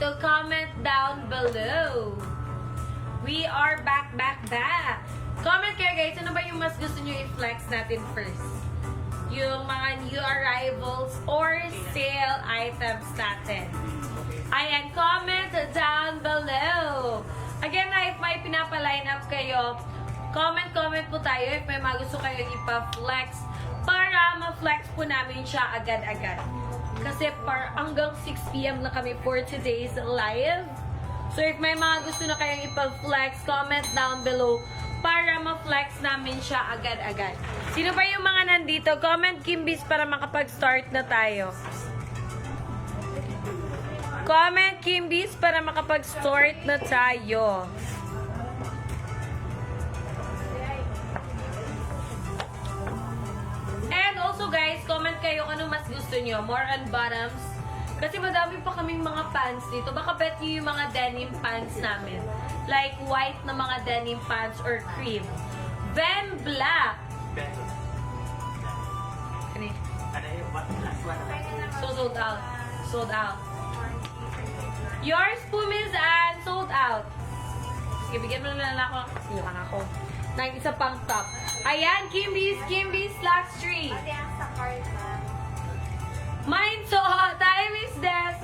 nandito, comment down below. We are back. Comment kayo guys, ano ba yung mas gusto nyo i-flex natin first? Yung mga new arrivals or sale items natin. Ayan, comment down below. Again, if may pinapa-line up kayo, comment po tayo if may mga gusto kayong ipa-flex para ma-flex po namin siya agad-agad. Kasi hanggang 6 PM na kami for today's live. So if may mga gusto na kayong ipa-flex, comment down below para ma-flex namin siya agad-agad. Sino ba yung mga nandito? Comment Kimbis para makapag-start na tayo. Comment Kimbis para makapag-start na tayo. And also guys, comment kayo kung ano mas gusto nyo. More on bottoms. Kasi madami pa kaming mga pants dito. Baka bet nyo yung mga denim pants namin. Like white na mga denim pants or cream. Then black. Ano yun? So sold out. Sold out. Yours po, Miss Anne, sold out. Sige, bigyan mo na lang ako. Ilang ako. Nang isa pang top. Ayan, Kimby's last 3. Mine so hot. Tayo, Miss Des.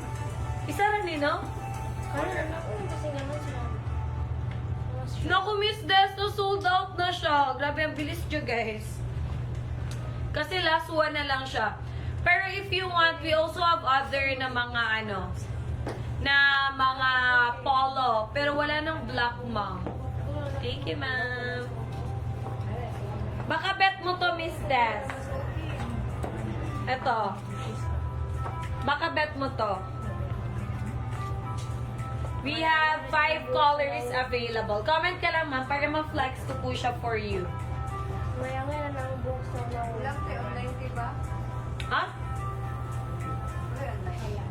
Isa rin, no? Naku, Miss Des, na sold out na siya. Grabe, ang bilis niyo, guys. Kasi last one na lang siya. Pero if you want, we also have other na mga na mga polo. Pero wala ng black, ma'am. Thank you, ma'am. Baka bet mo to, Miss Des. Eto. Baka bet mo to. We have 5 colors available. Comment ka lang, ma'am, para ma-flex ko po siya for you. Maya nga na ng box na Lang kayo online, diba? Ha? Ayan.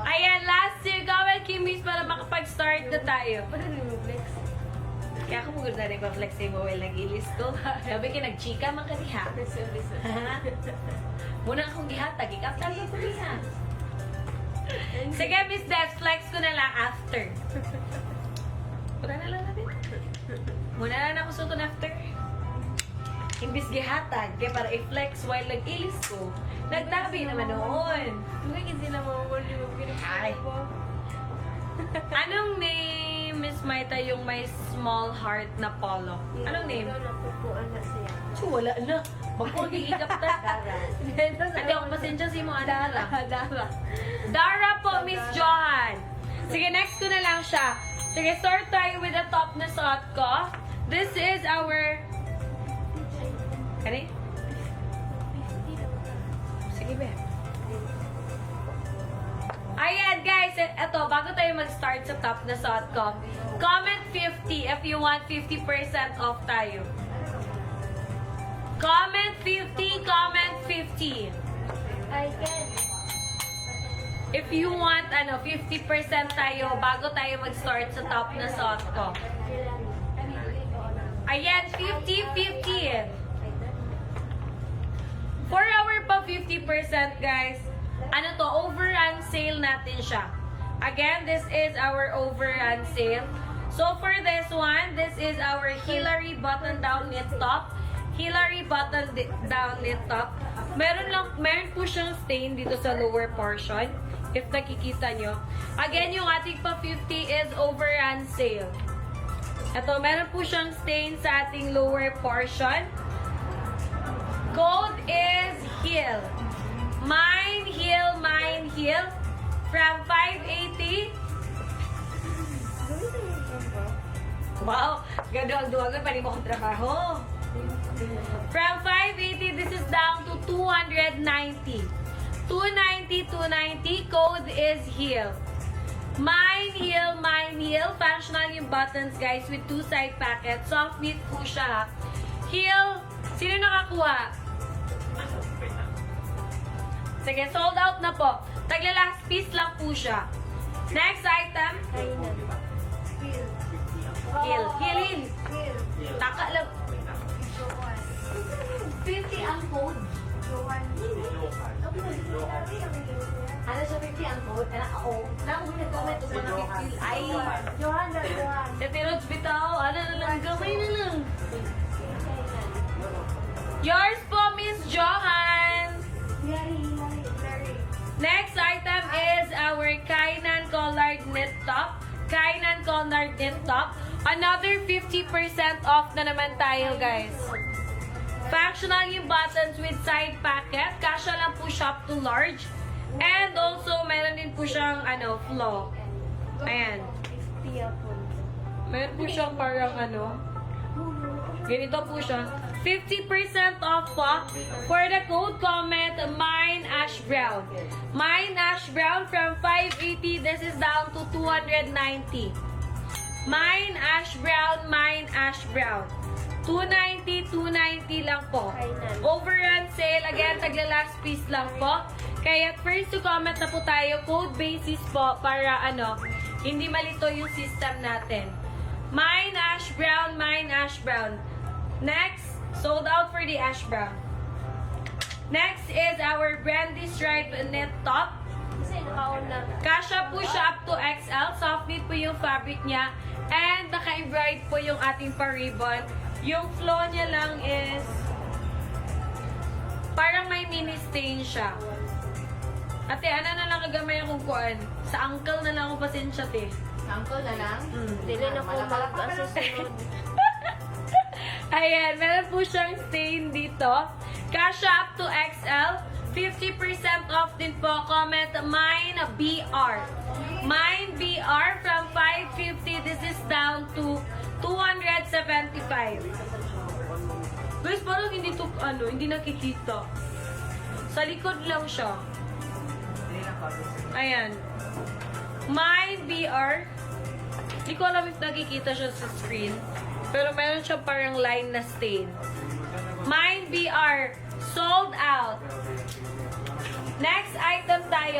Ayan, last 2. Comment, Kimmy's, para makapag-start na tayo. Ano rin mo, Flex? Kaya ako mugod na rin pa-flex yung mobile nag-ilis ko. Sabi ka, nag-chika man ka niya. Muna akong gihatag, ikaptal ko niya. Sige, Miss Des, flex ko na lang after. Muna na lang natin. Muna na ako suton after. Imbis gihatag, kaya para i-flex while nag-ilis ko, nagtabi naman noon. Hindi kasi na mawawal yung Ay. pinag-flex ko. Anong name, Miss Maita, yung may small heart na polo? Anong name? Ikaw napupuan na siya. So, wala na. Magpagigikap na. Hindi ako pasensya si mo, Dara. Dara po, Miss Johan. Sige, next ko na lang siya. Sige, start tayo with the top na suot ko. This is our... Kani? Sige, be. Ayan, guys. Eto, bago tayo mag-start sa top na suot ko, comment 50 if you want 50% off tayo. Comment 50, comment 50. I can. If you want 50% tayo bago tayo mag-start sa top na suot ko. Ayan, 50-50. For our pa 50% guys, overrun sale natin siya. Again, this is our overrun sale. So for this one, this is our Hillary button-down knit top. Hillary button-down knit top. Meron po siyang stain dito sa lower portion. If nakikita nyo. Again, yung ating pa 50 is overrun sale. Ito, meron po siyang stain sa ating lower portion. Code is HEAL. Mine HEAL. From 580. Wow, gaduag-duagan pa rin mo akong trabaho. From 580, this is down to 290. 290. Code is HEAL. Mine HEAL. Functional yung buttons, guys, with 2 side packets. Soft knit po siya. HEAL. Sino nakakuha? Sige, sold out na po. Tagla last piece lang po siya. Next item. Heal. Taka lang. 50 ang code. Johan. Ano siya 50 ang code? Oo. Nang comment ko na 50. Ay! Johan na Johan. Kasi Rods bitaw, ano na lang, gamay na lang. Yours po, Miss Johan! Larry. Next item is our Kainan Collard Knit Top. Kainan Collard Knit Top. Another 50% off na naman tayo, guys. Functional yung buttons with side pocket. Kasya lang po siya up to large. And also, meron din po siyang, flow. Ayan. 50 ako. Meron po siyang parang, ganito po siya. 50% off po. For the code, comment Mine Ash Brown. Mine Ash Brown from 580, this is down to 290. Mine Ash Brown, Mine Ash Brown. 290, 290 lang po. Overrun sale, again, tagla last piece lang po. Kaya first to comment na po tayo, code basis po, para hindi malito yung system natin. Mine Ash Brown, Mine Ash Brown. Next, sold out for the Ash Brown. Next is our Brandy Stripe Knit Top. Kasi nakauna. Kasha po siya up to XL. Soft knit po yung fabric niya. And naka-embroid po yung ating pa-ribbon. Yung flow niya lang is parang may mini stain siya. Ate, ano na lang kagamay akong kuan? Sa ankle na lang ako pasensya, te. Uncle na lang? Hindi na ako mag-asusunod. Ayan, meron po siyang stain dito. Kasha up to XL. 50% off din po. Comment Mine BR. Mine BR from 550. This is down to 275. Guys, parang hindi to, hindi nakikita. Sa likod lang siya. Ayan. Mine BR. Hindi ko alam if nakikita siya sa screen. Pero meron siya parang line na stain. Mine BR. Sold out. Next item tayo.